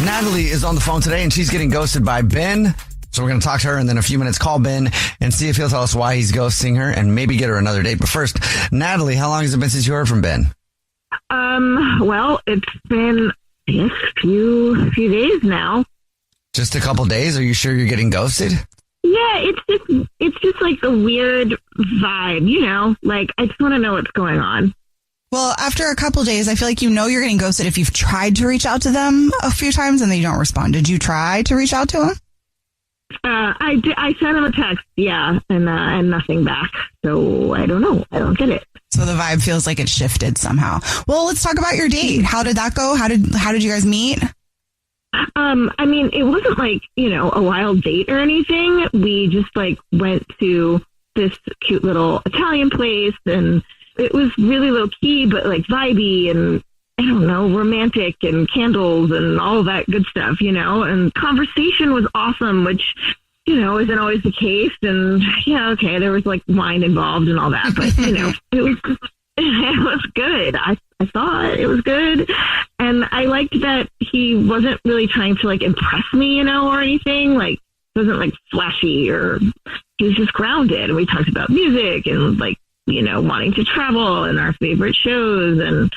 Natalie is on the phone today, and she's getting ghosted by Ben. So we're going to talk to her, and then in a few minutes call Ben and see if he'll tell us why he's ghosting her and maybe get her another date. But first, Natalie, how long has it been since you heard from Ben? Well, it's been a few days now. Just a couple days? Are you sure you're getting ghosted? Yeah, it's just like a weird vibe, you know? Like, I just want to know what's going on. Well, after a couple days, I feel like you know you're getting ghosted if you've tried to reach out to them a few times and they don't respond. Did you try to reach out to them? I sent him a text, yeah, and nothing back. So I don't know. I don't get it. So the vibe feels like it shifted somehow. Well, let's talk about your date. How did that go? How did you guys meet? I mean, it wasn't like, you know, a wild date or anything. We just like went to this cute little Italian place, and it was really low key, but like vibey and I don't know, romantic and candles and all that good stuff, you know, and conversation was awesome, which, you know, isn't always the case. And yeah, okay, there was like wine involved and all that, but you know, it was good. I thought it was good. And I liked that he wasn't really trying to like impress me, you know, or anything. Like, it wasn't like flashy, or he was just grounded. And we talked about music and like, you know, wanting to travel and our favorite shows. And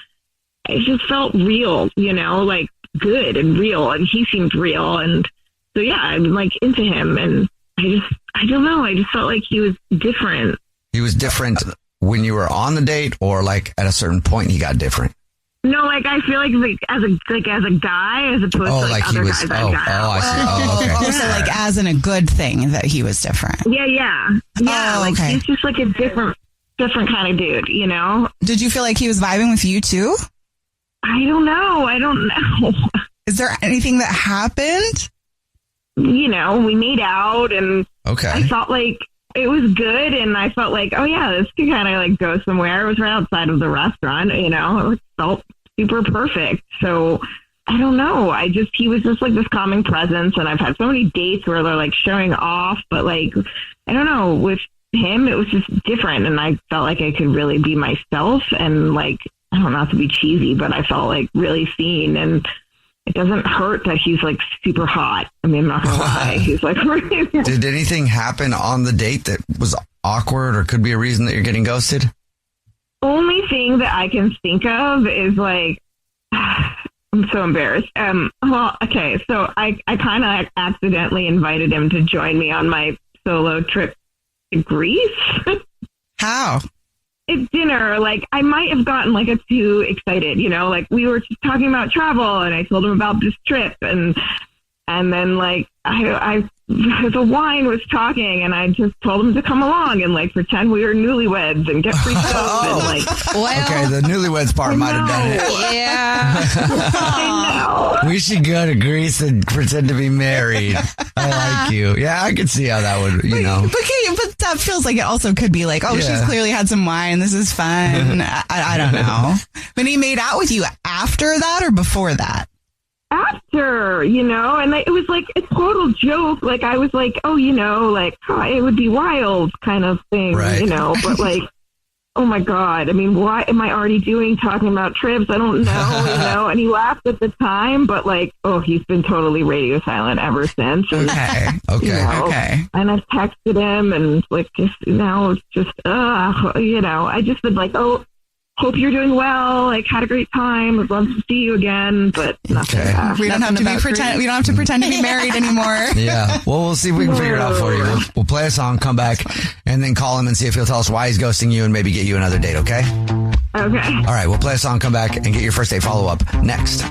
it just felt real, you know, like good and real. And he seemed real. And so, yeah, I'm like into him. And I don't know. I just felt like he was different. He was different when you were on the date, or like at a certain point he got different? No, like I feel like as a guy, as opposed to like other guys I've got. I see. Oh, okay. Oh, so like as in a good thing that he was different. Yeah. Like he's just like a different kind of dude, you know? Did you feel like he was vibing with you too? I don't know. Is there anything that happened? You know, we made out, and okay. I felt like it was good, and I felt like, oh yeah, this could kind of like go somewhere. It was right outside of the restaurant, you know, it felt super perfect. So I don't know. He was just like this calming presence, and I've had so many dates where they're like showing off, but like, I don't know, with him, it was just different, and I felt like I could really be myself, and like, I don't know, not to be cheesy, but I felt like really seen, and it doesn't hurt that he's like super hot. I mean, I'm not gonna lie. He's like, did anything happen on the date that was awkward or could be a reason that you're getting ghosted? Only thing that I can think of is like, I'm so embarrassed. Well, okay, so I kind of accidentally invited him to join me on my solo trip to Greece. How? At dinner, like I might have gotten like too excited, you know, like we were just talking about travel, and I told him about this trip, and then like the wine was talking, and I just told him to come along and like pretend we were newlyweds and get free stuff. And like, well, okay, the newlyweds part might have done it. Yeah. I know. We should go to Greece and pretend to be married. I like you. Yeah, I could see how that would, you know. But that feels like it also could be like, oh, she's clearly had some wine. This is fun. I don't know. When he made out with you after that or before that? After, you know, and it was like a total joke. Like I was like, oh, you know, like it would be wild kind of thing, right. You know, but like, oh my God. I mean, why am I already talking about trips? I don't know, you know, and he laughed at the time, but like, oh, he's been totally radio silent ever since. And, okay. You know, and I've texted him, and like, just now it's just, you know, I just said like, oh, hope you're doing well. Like, had a great time. Would love to see you again, but nothing. Okay. We don't have to pretend to be married anymore. Yeah. Well, we'll see if we can figure it out for you. We'll play a song, come back, and then call him and see if he'll tell us why he's ghosting you and maybe get you another date. Okay. Okay. All right. We'll play a song, come back, and get your first date follow up next.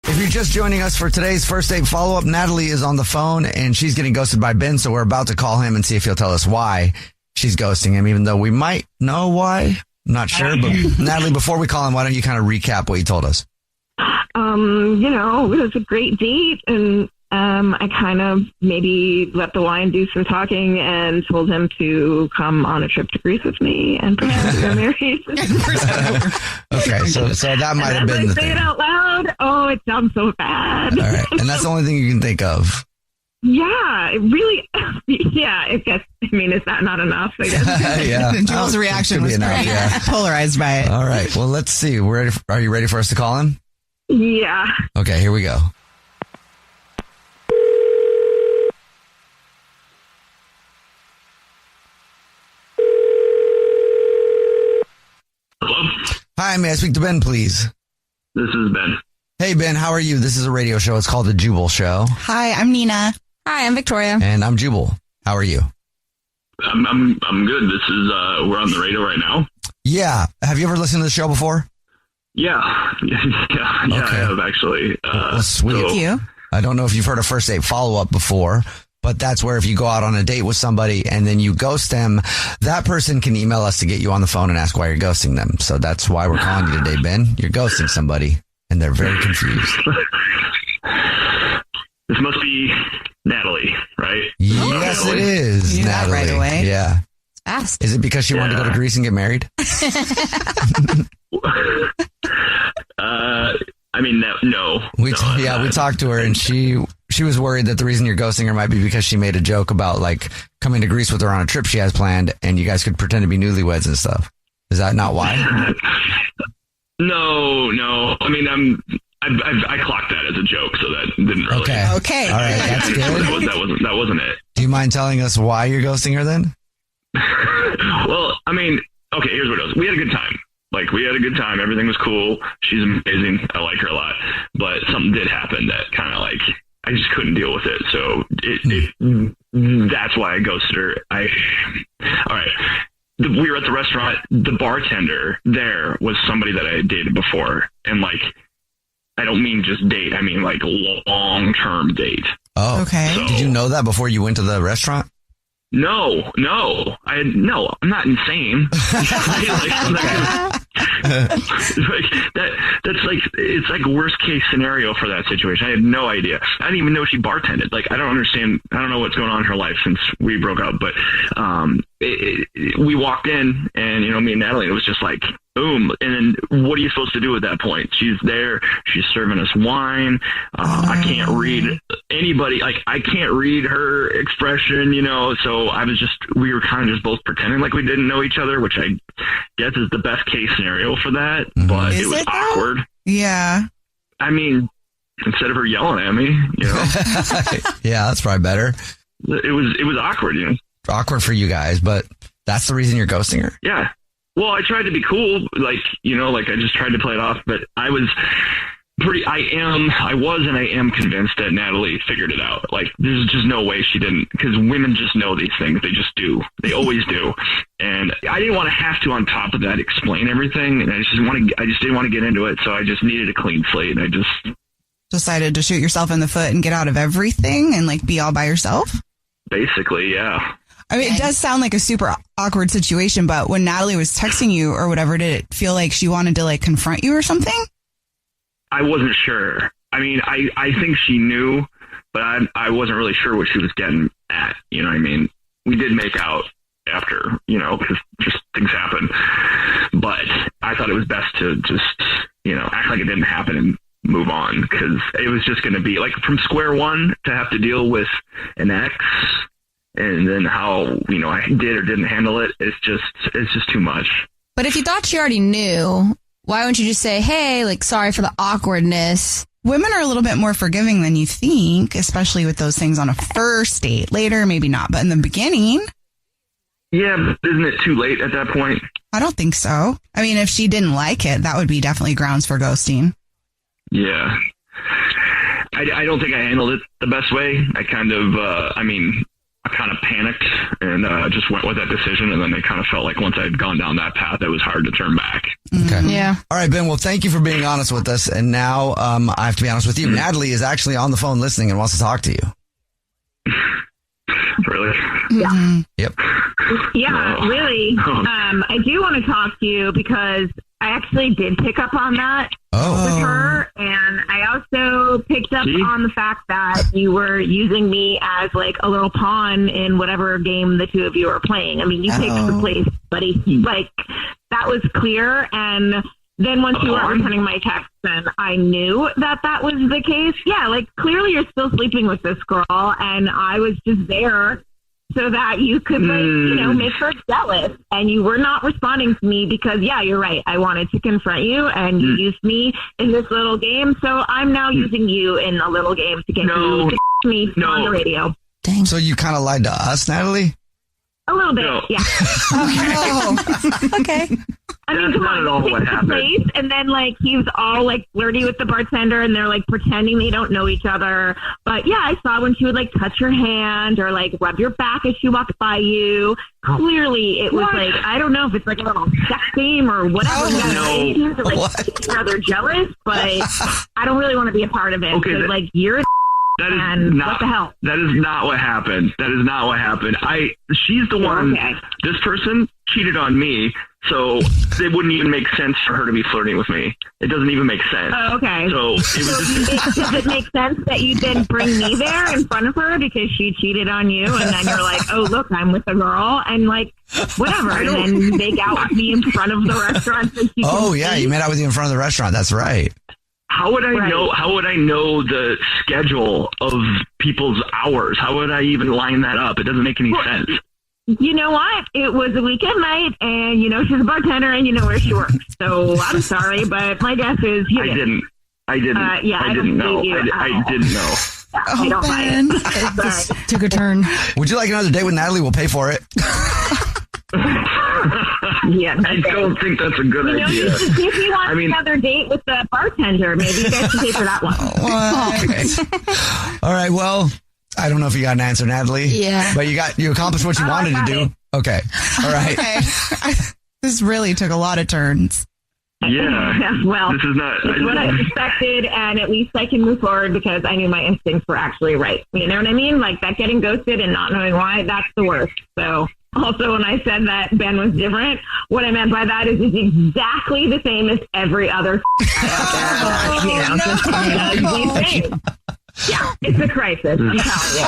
If you're just joining us for today's first date follow-up, Natalie is on the phone, and she's getting ghosted by Ben, so we're about to call him and see if he'll tell us why she's ghosting him, even though we might know why. I'm not sure, but Natalie, before we call him, why don't you kind of recap what you told us? You know, it was a great date, and I kind of maybe let the wine do some talking and told him to come on a trip to Greece with me and pretend we were married. Okay, so that might have been the thing. Say it out loud. Oh, it sounds so bad. All right, and that's the only thing you can think of. Yeah, it really, yeah, I guess, I mean, is that not enough? I guess. Yeah. Joel's reaction was enough, pretty yeah. polarized by it. All right. Well, let's see. Are you ready for us to call him? Yeah. Okay, here we go. Hello? Hi, may I speak to Ben, please? This is Ben. Hey, Ben, how are you? This is a radio show. It's called The Jubal Show. Hi, I'm Nina. Hi, I'm Victoria. And I'm Jubal. How are you? I'm good. This is we're on the radio right now. Yeah. Have you ever listened to the show before? Yeah. Yeah, Okay. I have actually. Well, sweet. so- Thank you. I don't know if you've heard a first date follow-up before, but that's where if you go out on a date with somebody and then you ghost them, that person can email us to get you on the phone and ask why you're ghosting them. So that's why we're calling you today, Ben. You're ghosting somebody, and they're very confused. This must be Natalie, right? Yes, it is, You knew that Natalie. right away. Yeah. Fast. Is it because she wanted to go to Greece and get married? I mean, no. We talked to her, and she was worried that the reason you're ghosting her might be because she made a joke about like coming to Greece with her on a trip she has planned, and you guys could pretend to be newlyweds and stuff. Is that not why? No. I mean, I clocked that as a joke, so that didn't really. Okay. All right, that's good. That wasn't it. Do you mind telling us why you're ghosting her then? Well, I mean, okay, here's what it was. We had a good time. Like, we had a good time. Everything was cool. She's amazing. I like her a lot. But something did happen that kind of like, I just couldn't deal with it. So that's why I ghosted her. All right. We were at the restaurant. The bartender there was somebody that I had dated before. And like, I don't mean just date. I mean like long-term date. Oh, Okay. So- Did you know that before you went to the restaurant? No, I'm not insane. That's like, it's like worst case scenario for that situation. I had no idea. I didn't even know she bartended. Like, I don't understand. I don't know what's going on in her life since we broke up, but, we walked in and, me and Natalie, it was just like, boom. And then what are you supposed to do at that point? She's there. She's serving us wine. I can't read anybody. Like, I can't read her expression, so we were kind of just both pretending like we didn't know each other, which I guess is the best case scenario for that. But Is it was it, though? awkward. Yeah. I mean, instead of her yelling at me, Yeah, that's probably better. it was awkward, Awkward for you guys, but that's the reason you're ghosting her? Yeah. Well, I tried to be cool, like I just tried to play it off, but I was and I am convinced that Natalie figured it out. Like, there's just no way she didn't, because women just know these things. They just do. They always do. And I didn't want to have to, on top of that, explain everything. And I just didn't want to get into it. So I just needed a clean slate. And I just Decided to shoot yourself in the foot and get out of everything and like be all by yourself. basically, yeah. I mean, it does sound like a super awkward situation, but when Natalie was texting you or whatever, did it feel like she wanted to like confront you or something? I wasn't sure. I mean, I think she knew, but I wasn't really sure what she was getting at. You know what I mean? We did make out after, because just things happen. But I thought it was best to just, act like it didn't happen and move on, because it was just going to be like from square one to have to deal with an ex. And then how, I did or didn't handle it. It's just too much. But if you thought she already knew, why wouldn't you just say, hey, like, sorry for the awkwardness? Women are a little bit more forgiving than you think, especially with those things on a first date. Later, maybe not, but in the beginning, Yeah, but isn't it too late at that point? I don't think so. I mean, if she didn't like it, that would be definitely grounds for ghosting. Yeah. I don't think I handled it the best way. I kind of panicked and just went with that decision. And then I kind of felt like once I had gone down that path, it was hard to turn back. Okay. Yeah. All right, Ben. Well, thank you for being honest with us. And now I have to be honest with you. Natalie is actually on the phone listening and wants to talk to you. Really? Yeah. Yep. Yeah, Oh. really. Oh. I do want to talk to you because I actually did pick up on that Oh. with her. And I also picked up See? on the fact that you were using me as like a little pawn in whatever game the two of you are playing. I mean, you picked the place, buddy. Like, that was clear. And then once you weren't returning my text, then I knew that was the case. Yeah, like clearly you're still sleeping with this girl, and I was just there so that you could, like, you know, make her jealous. And you were not responding to me because, yeah, you're right. I wanted to confront you, and you used me in this little game. So I'm now using you in a little game to get you to me on the radio. Dang. So you kind of lied to us, Natalie? A little bit, yeah. Okay. I mean, come on, he takes the place, and then, like, he's all, like, flirty with the bartender, and they're, like, pretending they don't know each other. But, yeah, I saw when she would, like, touch your hand or, like, rub your back as she walked by you. Clearly, it was, like, I don't know if it's, like, a little sex game or whatever. To, like, each other jealous, but I don't really want to be a part of it. Okay, like, you're that is and not, what the hell? That is not what happened. That is not what happened. She's the one, this person cheated on me, so it wouldn't even make sense for her to be flirting with me. It doesn't even make sense. Oh, okay. So does it make sense that you didn't bring me there in front of her because she cheated on you, and then you're like, oh, look, I'm with a girl, and like, whatever, and then you make out with me in front of the restaurant so she can see. You made out with you in front of the restaurant. That's right. How would I know? How would I know the schedule of people's hours? How would I even line that up? It doesn't make any sense. You know what? It was a weekend night, and you know she's a bartender, and you know where she works. So I'm sorry, but my guess is you didn't. I didn't know. I didn't know. I don't buy it. This took a turn. Would you like another date with Natalie? We'll pay for it. Yeah, I don't think that's a good idea. If you want another date with the bartender, maybe you guys should pay for that one. Okay. All right. Well, I don't know if you got an answer, Natalie. Yeah. But you accomplished what you wanted to do. Okay. All right. Okay. This really took a lot of turns. Yeah. Well, this is not what I expected, and at least I can move forward because I knew my instincts were actually right. You know what I mean? Like that getting ghosted and not knowing why, that's the worst. So also, when I said that Ben was different, what I meant by that is it's exactly the same as every other out there. Yeah, it's a crisis. I'm telling you.